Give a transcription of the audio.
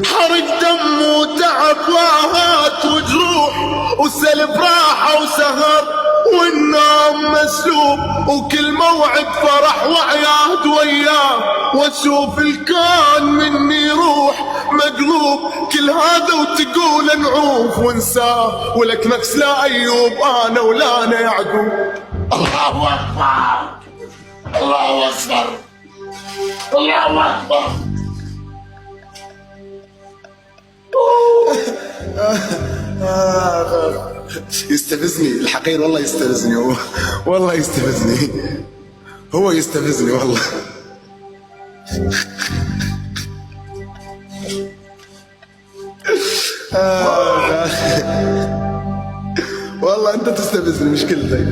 حرق دم وتعب واهات وجروح وسلب راحة وسهر والنوم مسلوب وكل موعد فرح وعياد وياه واشوف الكون مني يروح مقلوب كل هذا وتقول نعوف ونساه ولك نفس لا ايوب انا ولا انا يعقوب. الله اكبر الله اكبر الله اكبر. يستفزني الحقير والله يستفزني هو والله يستفزني هو يستفزني والله. والله انت تستفزني مشكلتك.